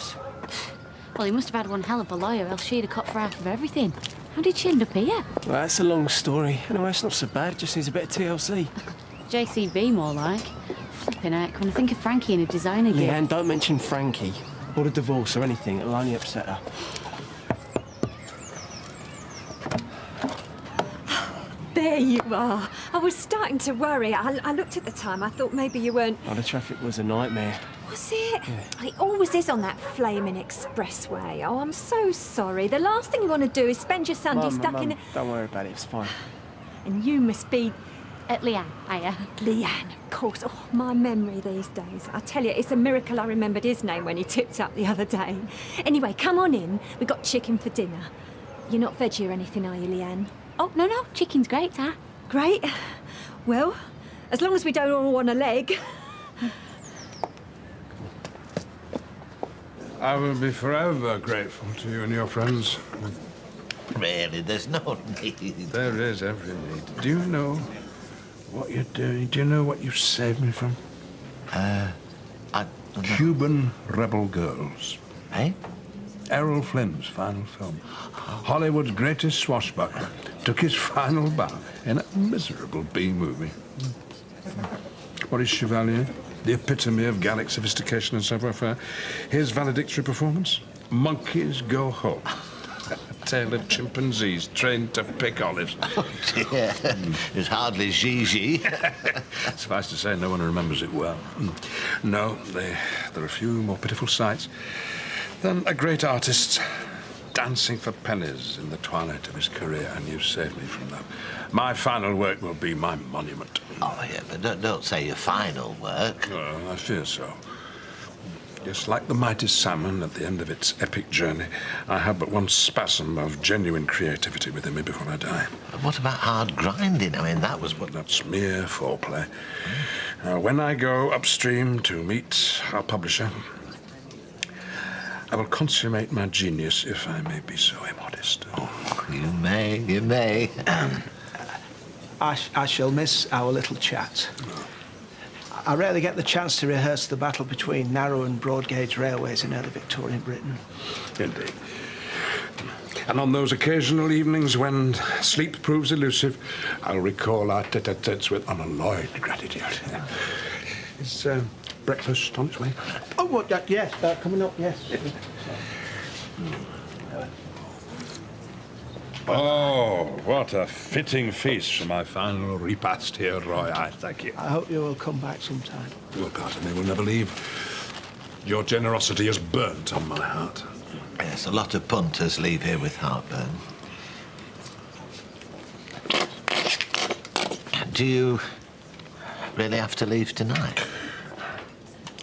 suppose. Well, he must have had one hell of a lawyer, else she'd have cut for half of everything. How did she end up here? Well, that's a long story. Anyway, it's not so bad. It just needs a bit of TLC. JCB, more like. Flipping heck, when I think of Frankie in a designer gear. Leanne, don't mention Frankie, or the divorce, or anything. It'll only upset her. There you are. I was starting to worry. I looked at the time. I thought maybe you weren't... Oh, the traffic was a nightmare. Was it? Yeah. It always is on that flaming expressway. Oh, I'm so sorry. The last thing you want to do is spend your Sunday stuck in... Don't worry about it. It's fine. And you must be... Leanne, hiya. Leanne, of course. Oh, my memory these days. I tell you, it's a miracle I remembered his name when he tipped up the other day. Anyway, come on in. We got chicken for dinner. You're not veggie or anything, are you, Leanne? Oh, no, chicken's great, Ta. Great. Well, as long as we don't all want a leg. I will be forever grateful to you and your friends. Really, there's no need. There is every need. Do you know what you're doing? Do you know what you saved me from? I don't know. Cuban rebel girls. Eh? Errol Flynn's final film. Hollywood's greatest swashbuckler took his final bow in a miserable B-movie. What is Chevalier? The epitome of Gallic sophistication and savoir-faire. His valedictory performance? Monkeys go home. A tale of chimpanzees trained to pick olives. Oh, dear. It's hardly Gigi. Suffice to say, no one remembers it well. No, there are a few more pitiful sights than a great artist dancing for pennies in the twilight of his career, and you saved me from that. My final work will be my monument. Oh, yeah, but don't say your final work. Oh, I fear so. Just like the mighty salmon at the end of its epic journey, I have but one spasm of genuine creativity within me before I die. What about hard grinding? I mean, that was what... That's mere foreplay. When I go upstream to meet our publisher, I will consummate my genius, if I may be so immodest. Oh, you may. I shall miss our little chat. I rarely get the chance to rehearse the battle between narrow and broad gauge railways in early Victorian Britain. Indeed. And on those occasional evenings when sleep proves elusive, I'll recall our tete-a-tetes with unalloyed gratitude. Is breakfast on its way? Oh, what? Yes, coming up, yes. Oh, what a fitting feast for my final repast here, Roy. I thank you. I hope you will come back sometime. Your part of me will never leave. Your generosity is burnt on my heart. Yes, a lot of punters leave here with heartburn. Do you really have to leave tonight?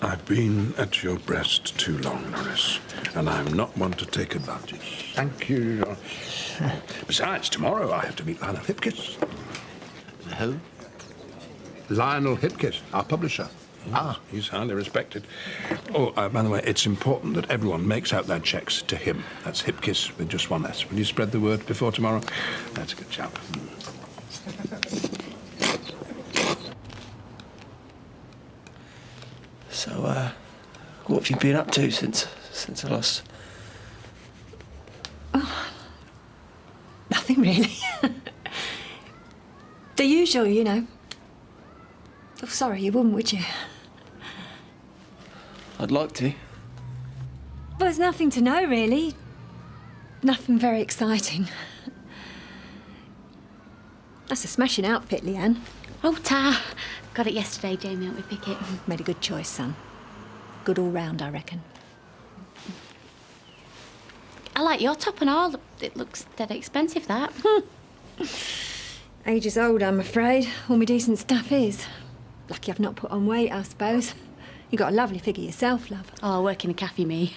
I've been at your breast too long, Norris, and I'm not one to take advantage. Thank you. Besides, tomorrow I have to meet Lionel Hipkiss. Who? Lionel Hipkiss, our publisher. Ah. He's highly respected. Oh, by the way, it's important that everyone makes out their checks to him. That's Hipkiss with just one S. Will you spread the word before tomorrow? That's a good chap. So, what have you been up to since I lost? Oh, nothing really. The usual, you know. Oh, sorry, you wouldn't, would you? I'd like to. Well, there's nothing to know, really. Nothing very exciting. That's a smashing outfit, Leanne. Oh, Ta. Got it yesterday, Jamie helped me pick it. Made a good choice, son. Good all round, I reckon. I like your top and all. It looks dead expensive, that. Age is old, I'm afraid. All my decent stuff is. Lucky I've not put on weight, I suppose. You got a lovely figure yourself, love. Oh, I work in a cafe, me.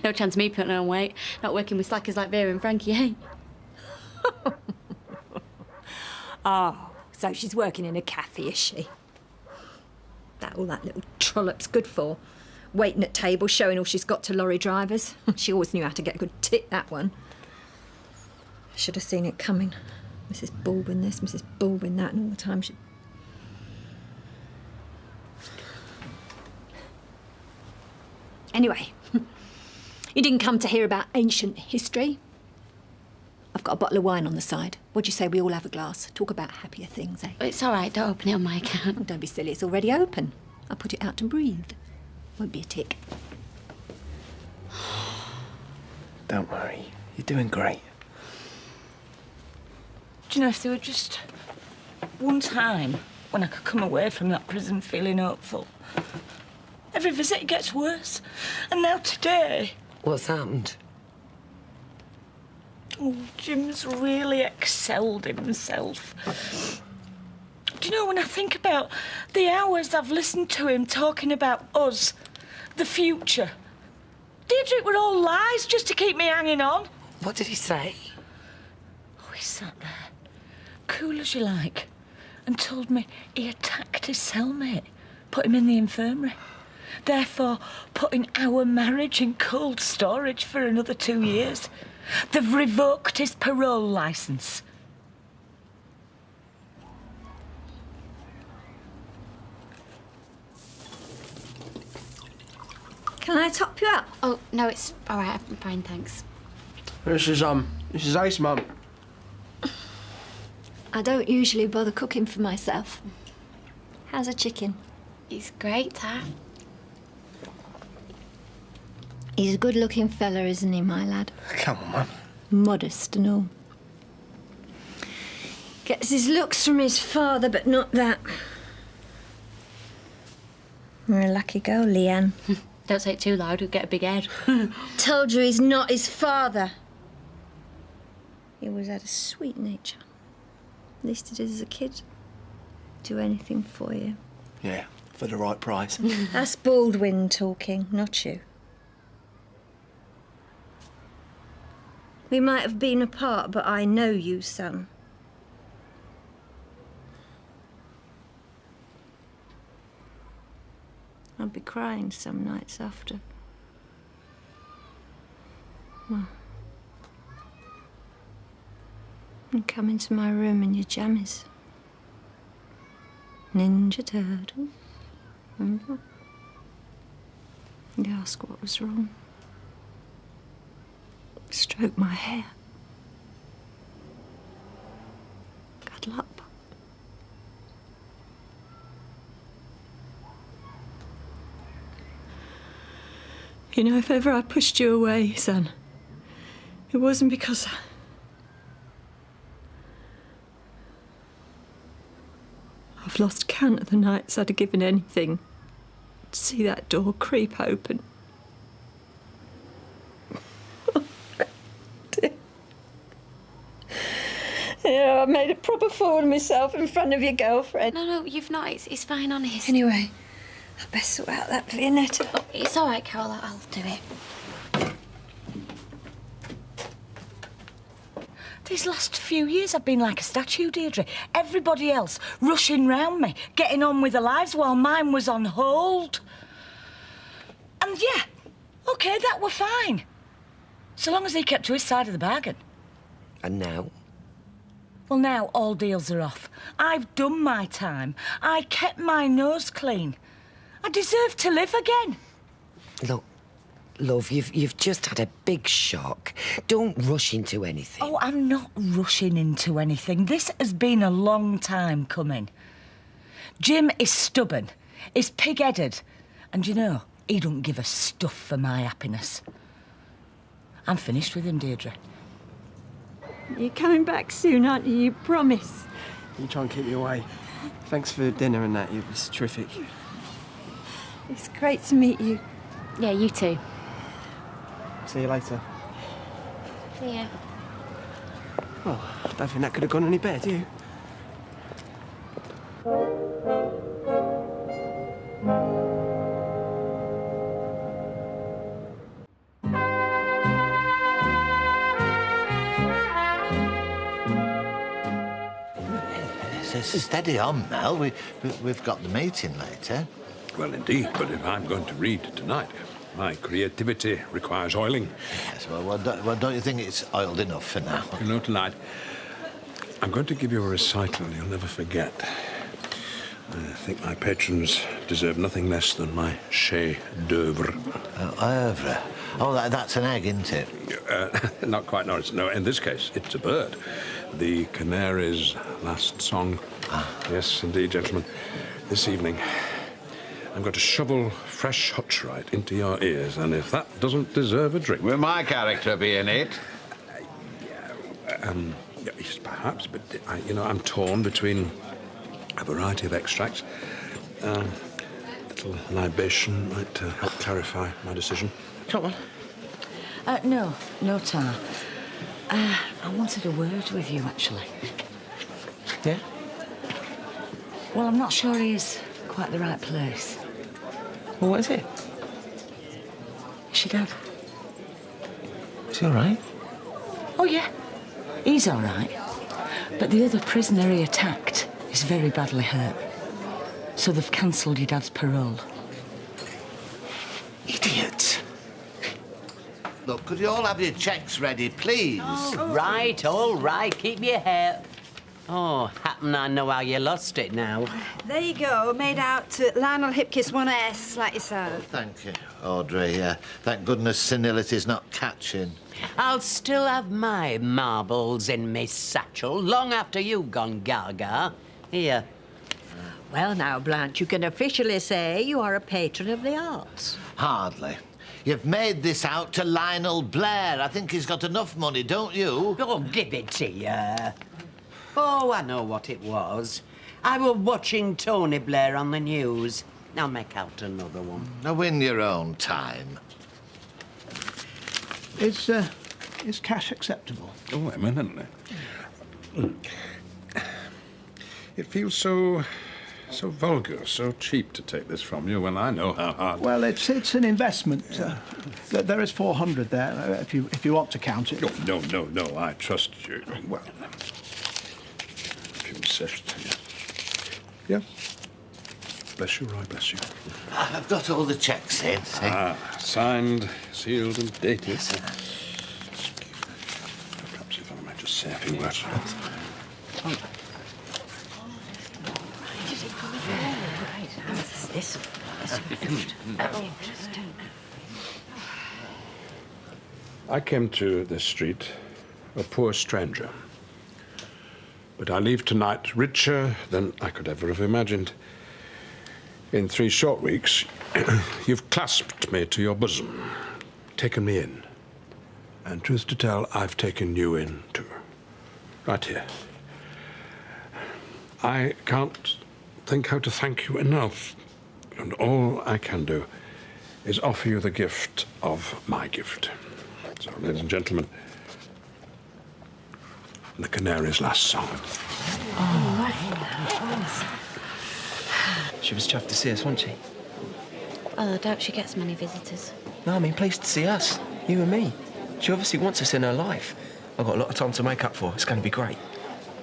No chance of me putting on weight. Not working with slackers like Vera and Frankie, eh? Oh, so she's working in a cafe, is she? All that little trollop's good for. Waiting at tables, showing all she's got to lorry drivers. She always knew how to get a good tit, that one. I should have seen it coming. Mrs. Baldwin this, Mrs. Baldwin that, and all the time she... Anyway, You didn't come to hear about ancient history. I've got a bottle of wine on the side. What do you say we all have a glass? Talk about happier things, eh? It's all right, don't open it on my account. Oh, don't be silly, it's already open. I put it out to breathe. Won't be a tick. Don't worry. You're doing great. Do you know, if there were just one time when I could come away from that prison feeling hopeful. Every visit gets worse. And now today... What's happened? Oh, Jim's really excelled himself. Do you know, when I think about the hours I've listened to him talking about us, the future... Deirdre, it were all lies just to keep me hanging on. What did he say? Oh, he sat there, cool as you like, and told me he attacked his cellmate, put him in the infirmary. Therefore, putting our marriage in cold storage for another 2 years. They've revoked his parole licence. Can I top you up? Oh, no, it's all right. I'm fine, thanks. This is Ace, Mum. I don't usually bother cooking for myself. How's a chicken? He's great, Dad. He's a good-looking fella, isn't he, my lad? Come on, Mum. Modest and all. Gets his looks from his father, but not that. You're a lucky girl, Leanne. Don't say it too loud, he'll get a big head. Told you he's not his father. He always had a sweet nature. At least he did as a kid. Do anything for you. Yeah, for the right price. That's Baldwin talking, not you. We might have been apart, but I know you, son. I'd be crying some nights after. Well, you'd come into my room in your jammies. Ninja Turtle. Remember? You ask what was wrong. Stroke my hair. Cuddle up. You know, if ever I pushed you away, son, it wasn't because I've lost count of the nights I'd have given anything to see that door creep open. Yeah, I made a proper fool of myself in front of your girlfriend. No, you've not. It's fine, honest. Anyway, I best sort out that Viennetta. Oh, it's all right, Carol. I'll do it. These last few years I've been like a statue, Deirdre. Everybody else rushing round me, getting on with their lives while mine was on hold. And yeah, OK, that were fine. So long as he kept to his side of the bargain. And now? Well, now all deals are off. I've done my time. I kept my nose clean. I deserve to live again. Look, love, you've just had a big shock. Don't rush into anything. Oh, I'm not rushing into anything. This has been a long time coming. Jim is stubborn, is pig-headed, and you know, he don't give a stuff for my happiness. I'm finished with him, Deirdre. You're coming back soon, aren't you? You promise. You try and keep me away. Thanks for dinner and that. It was terrific. It's great to meet you. Yeah, you too. See you later. See ya. Well, I don't think that could have gone any better, do you? Steady on, Mel. We've got the meeting later. Well, indeed, but if I'm going to read tonight, my creativity requires oiling. Yes, well, don't you think it's oiled enough for now? You know, tonight, I'm going to give you a recital you'll never forget. I think my patrons deserve nothing less than my chef d'oeuvre. Oeuvre? Oh, that's an egg, isn't it? Not quite, Norris. No, in this case, it's a bird. The canary's last song. Yes, indeed, gentlemen. This evening, I'm going to shovel fresh hutch right into your ears, and if that doesn't deserve a drink... Will my character be in it? Yes, perhaps, but, I'm torn between a variety of extracts. A little libation might help clarify my decision. Come on. No, Tar. I wanted a word with you, actually. Yeah? Well, I'm not sure he is quite the right place. Well, what is it? Is your dad? Is he all right? Oh, yeah. He's all right. But the other prisoner he attacked is very badly hurt. So they've cancelled your dad's parole. Idiots. Look, could you all have your checks ready, please? All right, keep your hair. Oh, happen I know how you lost it now. There you go, made out to Lionel Hipkiss 1S, like yourself. Thank you, Audrey. Thank goodness senility's not catching. I'll still have my marbles in me satchel long after you've gone gaga. Here. Well, now, Blanche, you can officially say you are a patron of the arts. Hardly. You've made this out to Lionel Blair. I think he's got enough money, don't you? Oh, give it to you. Oh, I know what it was. I was watching Tony Blair on the news. I'll make out another one. Now, in your own time. Is cash acceptable? Oh, eminently. It feels so vulgar, so cheap to take this from you when I know how hard... Well, it's an investment. There is 400 there, if you want to count it. Oh, no, I trust you. Well, if you insist, yeah. Bless you, Roy, bless you. I've got all the checks in, see? Signed, sealed and dated. Yes, perhaps if I might just say a few words. I came to this street a poor stranger. But I leave tonight richer than I could ever have imagined. In 3 short weeks, you've clasped me to your bosom, taken me in. And truth to tell, I've taken you in, too. Right here. I can't think how to thank you enough. And all I can do is offer you the gift of my gift. So, ladies and gentlemen, the Canary's last song. She was chuffed to see us, wasn't she? Well, I doubt she gets many visitors. No, I mean, pleased to see us. You and me. She obviously wants us in her life. I've got a lot of time to make up for. It's going to be great.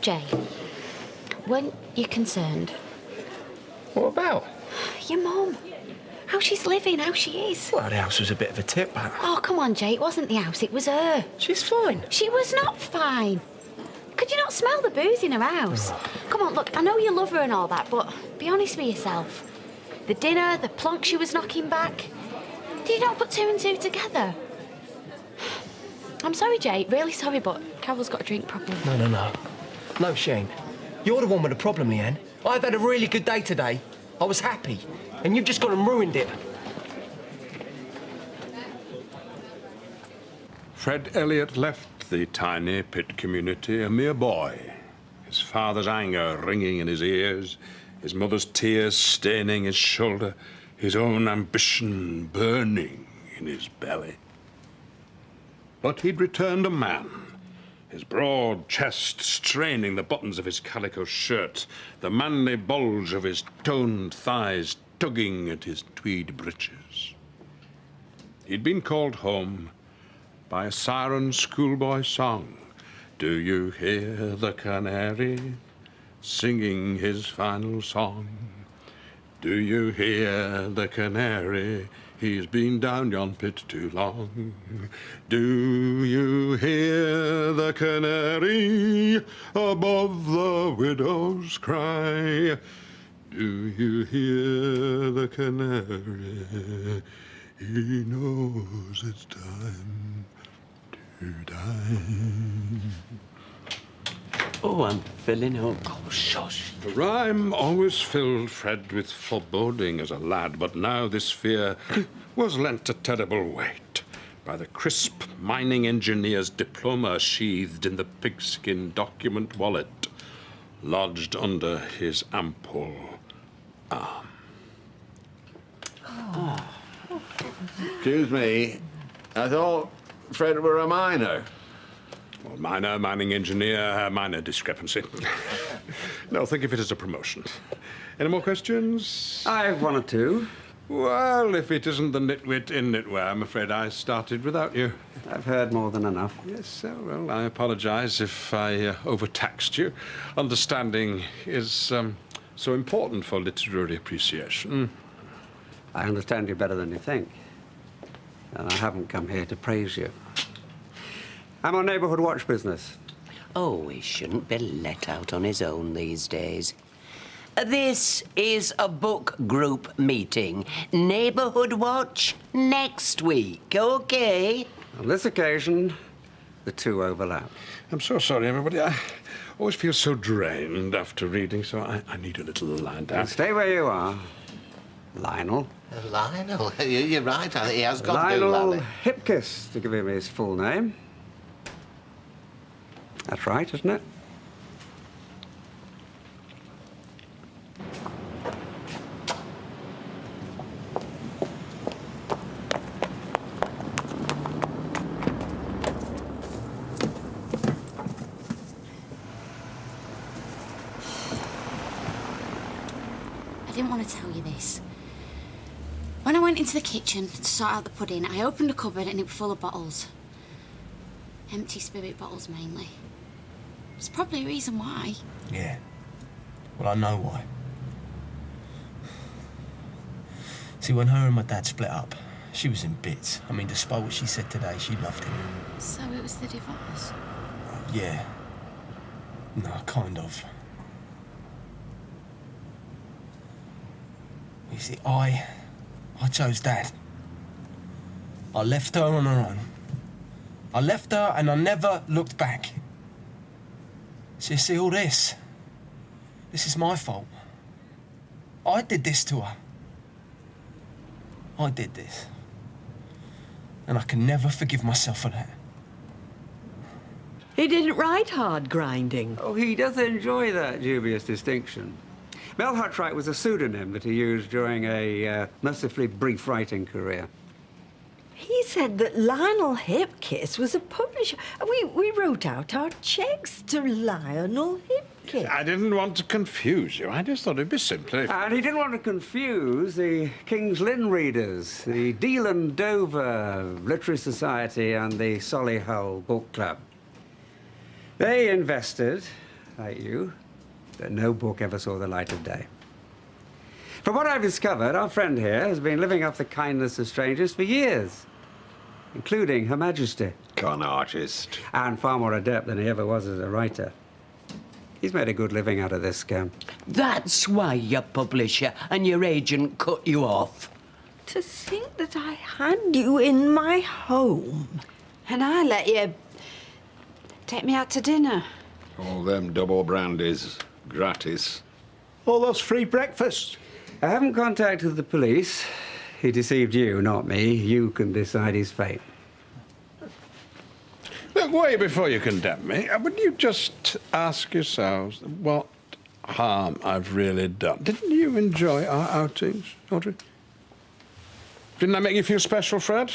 Jay, when you're concerned... What about? Your mum. How she's living, how she is. Well, the house was a bit of a tip, but... Oh, come on, Jay. It wasn't the house, it was her. She's fine. She was not fine. Could you not smell the booze in her house? Come on, look, I know you love her and all that, but be honest with yourself. The dinner, the plonk she was knocking back. Did you not put 2 and 2 together? I'm sorry, Jay, really sorry, but Carol's got a drink problem. No. No, Shane. You're the one with the problem, Leanne. I've had a really good day today. I was happy. And you've just gone and ruined it. Fred Elliot left the tiny pit community a mere boy. His father's anger ringing in his ears, his mother's tears staining his shoulder, his own ambition burning in his belly. But he'd returned a man, his broad chest straining the buttons of his calico shirt, the manly bulge of his toned thighs tugging at his tweed breeches. He'd been called home by a siren schoolboy song. Do you hear the canary singing his final song? Do you hear the canary? He's been down yon pit too long. Do you hear the canary above the widow's cry? Do you hear the canary? He knows it's time to die. Oh, I'm filling up. Oh, shush. The rhyme always filled Fred with foreboding as a lad, but now this fear was lent a terrible weight by the crisp mining engineer's diploma sheathed in the pigskin document wallet lodged under his ample arm. Oh. Excuse me, I thought Fred were a miner. Well, minor, mining engineer, minor discrepancy. No, think of it as a promotion. Any more questions? I have one or two. Well, if it isn't the nitwit in knitwear, I'm afraid I started without you. I've heard more than enough. Yes, well, I apologize if I overtaxed you. Understanding is so important for literary appreciation. I understand you better than you think. And I haven't come here to praise you. I'm on neighbourhood watch business. Oh, he shouldn't be let out on his own these days. This is a book group meeting. Neighbourhood watch next week, OK? On this occasion, the two overlap. I'm so sorry, everybody. I always feel so drained after reading, so I need a little line down. Stay where you are, Lionel. Lionel? You're right. He has got to do Lionel Lally. Hipkiss, to give him his full name. That's right, isn't it? I didn't want to tell you this. When I went into the kitchen to sort out the pudding, I opened a cupboard and it was full of bottles. Empty spirit bottles, mainly. There's probably a reason why. Yeah. Well, I know why. See, when her and my dad split up, she was in bits. I mean, despite what she said today, she loved him. So it was the divorce? Yeah. No, kind of. You see, I chose Dad. I left her on her own. I left her and I never looked back. So you see, all this is my fault. I did this to her. I did this. And I can never forgive myself for that. He didn't write hard grinding. Oh, he does enjoy that dubious distinction. Mel Hartwright was a pseudonym that he used during a mercifully brief writing career. He said that Lionel Hipkiss was a publisher. We wrote out our checks to Lionel Hipkiss. I didn't want to confuse you. I just thought it'd be simpler if... And he didn't want to confuse the King's Lynn readers, the Deal and Dover Literary Society and the Solihull Book Club. They invested, like you, that no book ever saw the light of day. From what I've discovered, our friend here has been living off the kindness of strangers for years, including Her Majesty. Con artist. And far more adept than he ever was as a writer. He's made a good living out of this scam. That's why your publisher and your agent cut you off. To think that I had you in my home. And I let you take me out to dinner. All them double brandies, gratis. All those free breakfasts. I haven't contacted the police. He deceived you, not me. You can decide his fate. Look, way before you condemn me, would you just ask yourselves what harm I've really done? Didn't you enjoy our outings, Audrey? Didn't that make you feel special, Fred?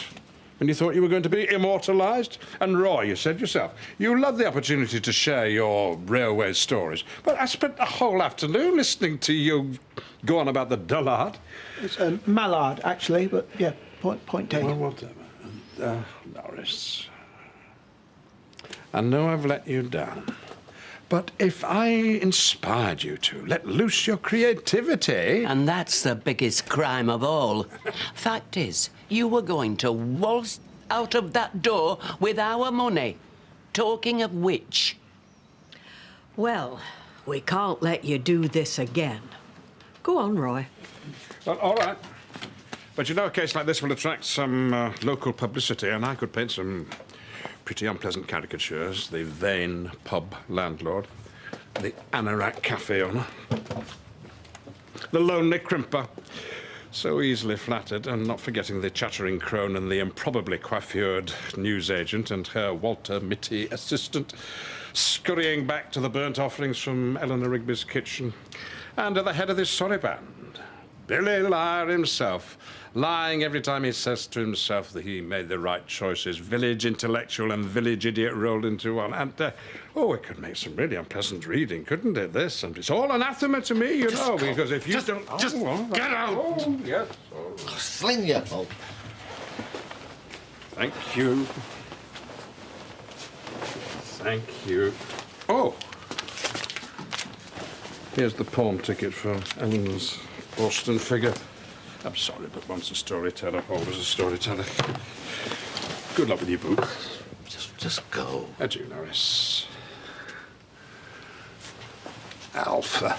When you thought you were going to be immortalised? And Roy, you said yourself, you loved the opportunity to share your railway stories. But I spent the whole afternoon listening to you go on about the dullard. It's a mallard, actually, but yeah, point taken. Well, whatever. Norris, I know I've let you down. But if I inspired you to let loose your creativity... And that's the biggest crime of all. Fact is, you were going to waltz out of that door with our money. Talking of which... Well, we can't let you do this again. Go on, Roy. Well, all right. But you know, a case like this will attract some local publicity, and I could paint some pretty unpleasant caricatures. The vain pub landlord, the anorak cafe owner, the lonely crimper, so easily flattered, and not forgetting the chattering crone and the improbably coiffured newsagent and her Walter Mitty assistant, scurrying back to the burnt offerings from Eleanor Rigby's kitchen. And at the head of this sorry band, Billy Liar himself, lying every time he says to himself that he made the right choices. Village intellectual and village idiot rolled into one. And, oh, it could make some really unpleasant reading, couldn't it, this? And it's all anathema to me, you know, because if you don't... Just get out! Oh, yes. Oh. Sling your hope. Thank you. Thank you. Oh! Here's the pawn ticket for Ellen's Boston figure. I'm sorry, but once a storyteller, always a storyteller. Good luck with your book. Just go. Adieu, Norris. Alpha.